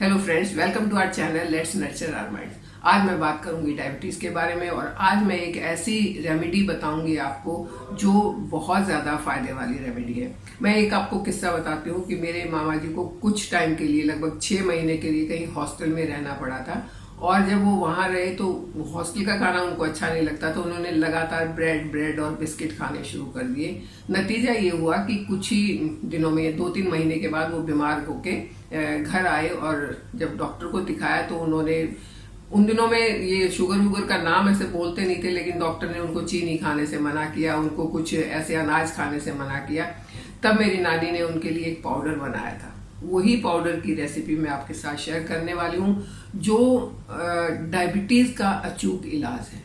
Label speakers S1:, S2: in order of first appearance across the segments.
S1: Hello friends, welcome to our channel let's nurture our mind. आज मैं बात करूंगी डायबिटीज के बारे में और आज मैं एक ऐसी रेमेडी बताऊंगी आपको जो बहुत ज़्यादा फायदे वाली रेमेडी है। मैं एक आपको किस्सा बताती हूँ कि मेरे मामा जी को कुछ टाइम के लिए लगभग 6 महीने के लिए कहीं हॉस्टल में रहना पड़ा था और जब वो वहाँ रहे तो हॉस्टल का खाना उनको अच्छा नहीं लगता तो उन्होंने लगातार ब्रेड और बिस्किट खाने शुरू कर दिए। नतीजा ये हुआ कि कुछ ही दिनों में 2-3 महीने के बाद वो बीमार होके घर आए और जब डॉक्टर को दिखाया तो उन्होंने उन दिनों में ये शुगर वुगर का नाम ऐसे बोलते नहीं थे, लेकिन डॉक्टर ने उनको चीनी खाने से मना किया, उनको कुछ ऐसे अनाज खाने से मना किया। तब मेरी नानी ने उनके लिए एक पाउडर बनाया था। वही पाउडर की रेसिपी मैं आपके साथ शेयर करने वाली हूँ जो डायबिटीज का अचूक इलाज है।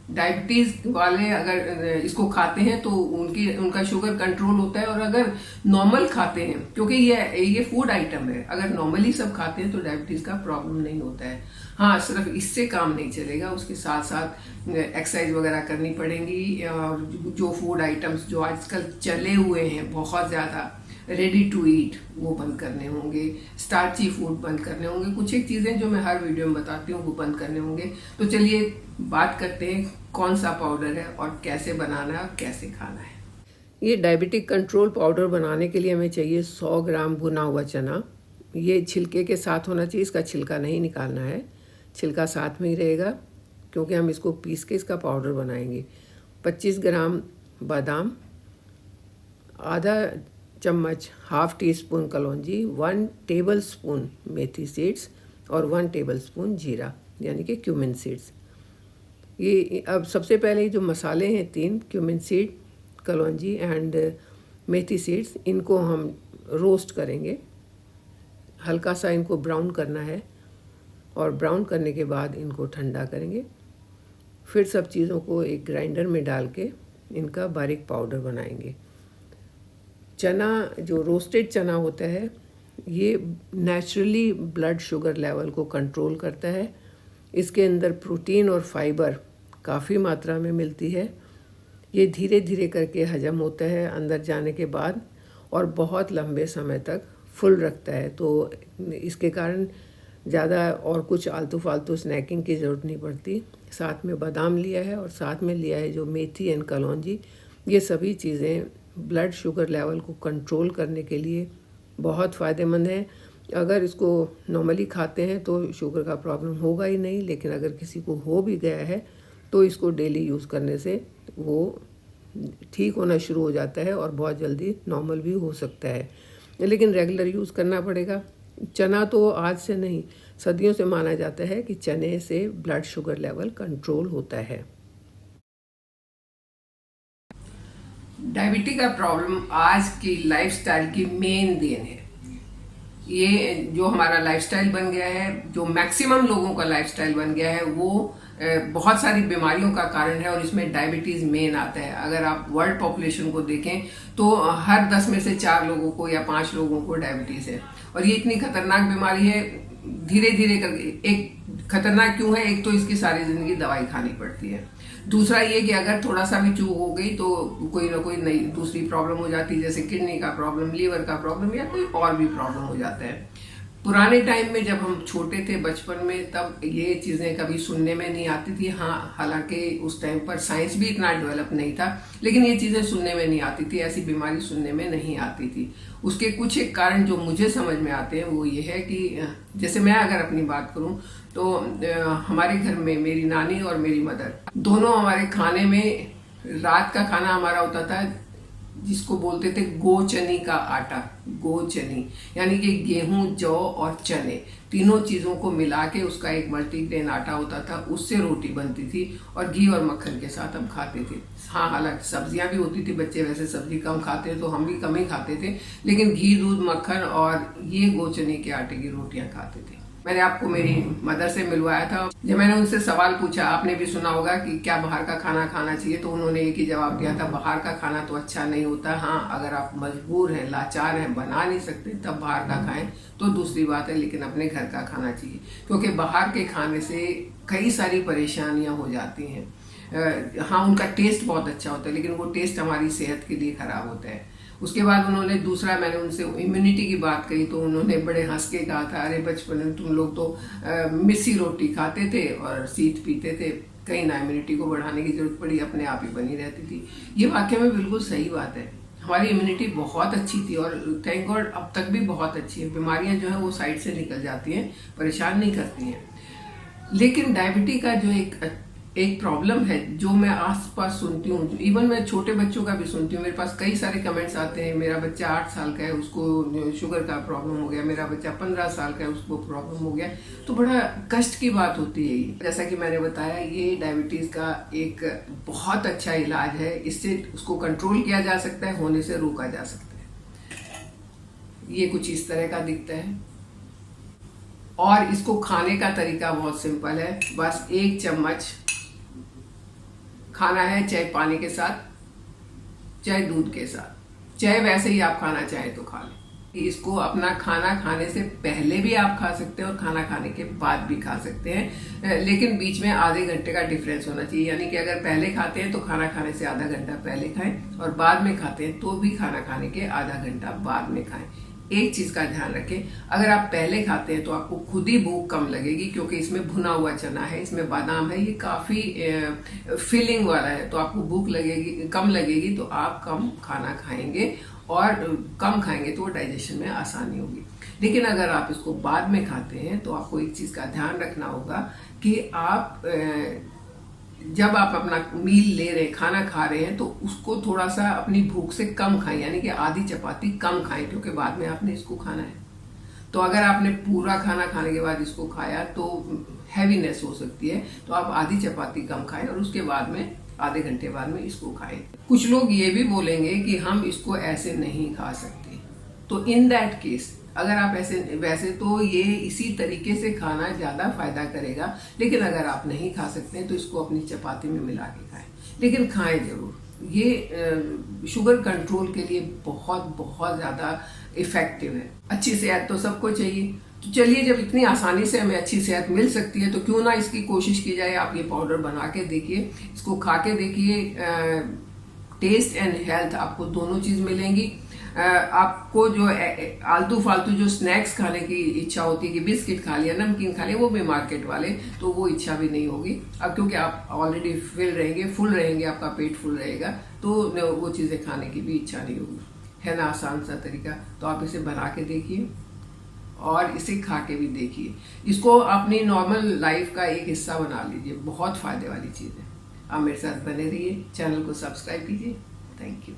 S1: डायबिटीज वाले अगर इसको खाते हैं तो उनका शुगर कंट्रोल होता है और अगर नॉर्मल खाते हैं, क्योंकि ये फूड आइटम है, अगर नॉर्मली सब खाते हैं तो डायबिटीज का प्रॉब्लम नहीं होता है। हाँ, सिर्फ इससे काम नहीं चलेगा, उसके साथ साथ एक्सरसाइज वगैरह करनी पड़ेगी और जो फूड आइटम्स जो आजकल चले हुए हैं बहुत ज़्यादा रेडी टू ईट वो बंद करने होंगे, स्टार्ची फूड बंद करने होंगे। कुछ एक चीज़ें जो मैं हर वीडियो में बताती हूँ वो बंद करने होंगे। तो चलिए बात करते हैं कौन सा पाउडर है और कैसे बनाना है और कैसे खाना है। ये डायबिटिक कंट्रोल पाउडर बनाने के लिए हमें चाहिए 100 ग्राम भुना हुआ चना। ये छिलके के साथ होना चाहिए, इसका छिलका नहीं निकालना है, छिलका साथ में ही रहेगा क्योंकि हम इसको पीस के इसका पाउडर बनाएंगे। 25 ग्राम बादाम, आधा चम्मच हाफ टी स्पून कलौंजी, 1 टेबल स्पून मेथी सीड्स और 1 टेबल स्पून जीरा यानी कि क्यूमिन सीड्स। ये अब सबसे पहले जो मसाले हैं 3 cumin seed, kalonji and methi seeds, इनको हम रोस्ट करेंगे। हल्का सा इनको ब्राउन करना है और ब्राउन करने के बाद इनको ठंडा करेंगे। फिर सब चीज़ों को एक ग्राइंडर में डाल के इनका बारीक पाउडर बनाएंगे। चना, जो रोस्टेड चना होता है, ये नेचुरली ब्लड शुगर लेवल को कंट्रोल करता है। इसके अंदर प्रोटीन और फाइबर काफ़ी मात्रा में मिलती है। ये धीरे धीरे करके हजम होता है अंदर जाने के बाद और बहुत लंबे समय तक फुल रखता है। तो इसके कारण ज़्यादा और कुछ आलतू फालतू स्नैकिंग की ज़रूरत नहीं पड़ती। साथ में बादाम लिया है और साथ में लिया है जो मेथी एंड कलौंजी। ये सभी चीज़ें ब्लड शुगर लेवल को कंट्रोल करने के लिए बहुत फ़ायदेमंद है। अगर इसको नॉर्मली खाते हैं तो शुगर का प्रॉब्लम होगा ही नहीं, लेकिन अगर किसी को हो भी गया है तो इसको डेली यूज़ करने से वो ठीक होना शुरू हो जाता है और बहुत जल्दी नॉर्मल भी हो सकता है, लेकिन रेगुलर यूज़ करना पड़ेगा। चना तो आज से नहीं, सदियों से माना जाता है कि चने से ब्लड शुगर लेवल कंट्रोल होता है। डायबिटीज का प्रॉब्लम आज की लाइफस्टाइल की मेन देन है। ये जो हमारा लाइफस्टाइल बन गया है, जो मैक्सिमम लोगों का लाइफस्टाइल बन गया है, वो बहुत सारी बीमारियों का कारण है और इसमें डायबिटीज मेन आता है। अगर आप वर्ल्ड पॉपुलेशन को देखें तो हर 10 में से 4 लोगों को या 5 लोगों को डायबिटीज है और ये इतनी खतरनाक बीमारी है। धीरे धीरे करके, एक खतरनाक क्यों है, एक तो इसकी सारी जिंदगी दवाई खानी पड़ती है, दूसरा ये कि अगर थोड़ा सा भी चूक हो गई तो कोई ना कोई नई दूसरी प्रॉब्लम हो जाती है, जैसे किडनी का प्रॉब्लम, लीवर का प्रॉब्लम या कोई और भी प्रॉब्लम हो जाता है। पुराने टाइम में जब हम छोटे थे बचपन में, तब ये चीज़ें कभी सुनने में नहीं आती थी। हाँ, हालांकि उस टाइम पर साइंस भी इतना डेवलप नहीं था, लेकिन ये चीज़ें सुनने में नहीं आती थी, ऐसी बीमारी सुनने में नहीं आती थी। उसके कुछ एक कारण जो मुझे समझ में आते हैं वो ये है कि जैसे मैं अगर अपनी बात करूं तो हमारे घर में मेरी नानी और मेरी मदर दोनों, हमारे खाने में रात का खाना हमारा होता था जिसको बोलते थे गोचनी का आटा। गोचनी यानी कि गेहूं, जौ और चने, तीनों चीज़ों को मिला के उसका एक मल्टीग्रेन आटा होता था, उससे रोटी बनती थी और घी और मक्खन के साथ हम खाते थे। हाँ, हालांकि सब्जियां भी होती थी, बच्चे वैसे सब्जी कम खाते थे तो हम भी कम ही खाते थे, लेकिन घी, दूध, मक्खन और ये गोचनी के आटे की रोटियां खाते थे। मैंने आपको मेरी मदर से मिलवाया था। जब मैंने उनसे सवाल पूछा, आपने भी सुना होगा कि क्या बाहर का खाना खाना चाहिए, तो उन्होंने एक ही जवाब दिया था, बाहर का खाना तो अच्छा नहीं होता। हाँ, अगर आप मजबूर हैं, लाचार हैं, बना नहीं सकते, तब बाहर का खाएं तो दूसरी बात है, लेकिन अपने घर का खाना चाहिए, क्योंकि बाहर के खाने से कई सारी परेशानियां हो जाती हैं। हाँ, उनका टेस्ट बहुत अच्छा होता है, लेकिन वो टेस्ट हमारी सेहत के लिए खराब होता है। उसके बाद उन्होंने दूसरा, मैंने उनसे इम्यूनिटी की बात कही तो उन्होंने बड़े हंस के कहा था, अरे बचपन में तुम लोग तो मिस्सी रोटी खाते थे और सीत पीते थे, कहीं ना इम्यूनिटी को बढ़ाने की जरूरत पड़ी, अपने आप ही बनी रहती थी। ये वाकई में बिल्कुल सही बात है। हमारी इम्यूनिटी बहुत अच्छी थी और थैंक गॉड अब तक भी बहुत अच्छी है। बीमारियां जो है वो साइड से निकल जाती हैं, परेशान नहीं करती हैं। लेकिन डायबिटीज का जो एक प्रॉब्लम है जो मैं आसपास सुनती हूँ, इवन मैं छोटे बच्चों का भी सुनती हूँ, मेरे पास कई सारे कमेंट्स आते हैं, मेरा बच्चा 8 साल का है उसको शुगर का प्रॉब्लम हो गया, मेरा बच्चा 15 साल का है उसको प्रॉब्लम हो गया। तो बड़ा कष्ट की बात होती है ये। जैसा कि मैंने बताया, ये डायबिटीज का एक बहुत अच्छा इलाज है, इससे उसको कंट्रोल किया जा सकता है, होने से रोका जा सकता है। ये कुछ इस तरह का दिखता है और इसको खाने का तरीका बहुत सिंपल है। बस 1 चम्मच खाना है, चाहे पानी के साथ चाहे दूध के साथ, चाहे वैसे ही आप खाना चाहे तो खा लें। इसको अपना खाना खाने से पहले भी आप खा सकते हैं और खाना खाने के बाद भी खा सकते हैं, लेकिन बीच में आधे घंटे का डिफरेंस होना चाहिए। यानी कि अगर पहले खाते हैं तो खाना खाने से आधा घंटा पहले खाएं और बाद में खाते हैं तो भी खाना खाने के आधा घंटा बाद में खाएं। एक चीज का ध्यान रखें, अगर आप पहले खाते हैं तो आपको खुद ही भूख कम लगेगी, क्योंकि इसमें भुना हुआ चना है, इसमें बादाम है, ये काफी फिलिंग वाला है, तो आपको भूख लगेगी, कम लगेगी, तो आप कम खाना खाएंगे और कम खाएंगे तो डाइजेशन में आसानी होगी। लेकिन अगर आप इसको बाद में खाते हैं तो आपको एक चीज का ध्यान रखना होगा कि आप जब आप अपना मील ले रहे हैं, खाना खा रहे हैं, तो उसको थोड़ा सा अपनी भूख से कम खाएं, यानी कि आधी चपाती कम खाएं, क्योंकि बाद में आपने इसको खाना है। तो अगर आपने पूरा खाना खाने के बाद इसको खाया तो हैवीनेस हो सकती है, तो आप आधी चपाती कम खाएं और उसके बाद में आधे घंटे बाद में इसको खाएं। कुछ लोग ये भी बोलेंगे कि हम इसको ऐसे नहीं खा सकते, तो इन दैट केस अगर आप वैसे तो ये इसी तरीके से खाना ज्यादा फायदा करेगा, लेकिन अगर आप नहीं खा सकते हैं तो इसको अपनी चपाती में मिला के खाएं, लेकिन खाएं जरूर। ये शुगर कंट्रोल के लिए बहुत बहुत ज्यादा इफेक्टिव है। अच्छी सेहत तो सबको चाहिए, तो चलिए जब इतनी आसानी से हमें अच्छी सेहत मिल सकती है तो क्यों ना इसकी कोशिश की जाए। आप ये पाउडर बना के देखिए, इसको खा के देखिए, टेस्ट एंड हेल्थ आपको दोनों चीज मिलेंगी। आपको जो आलतू फालतू जो स्नैक्स खाने की इच्छा होती है कि बिस्किट खा लिया, नमकीन खा लिया, वो भी मार्केट वाले, तो वो इच्छा भी नहीं होगी अब, क्योंकि आप ऑलरेडी फुल रहेंगे, आपका पेट फुल रहेगा, तो वो चीजें खाने की भी इच्छा नहीं होगी। है ना आसान सा तरीका। तो आप इसे बना के देखिए और इसे खा के भी देखिए, इसको अपनी नॉर्मल लाइफ का एक हिस्सा बना लीजिए, बहुत फायदे वाली चीज है। आप मेरे साथ बने रहिए, चैनल को सब्सक्राइब कीजिए। Thank you.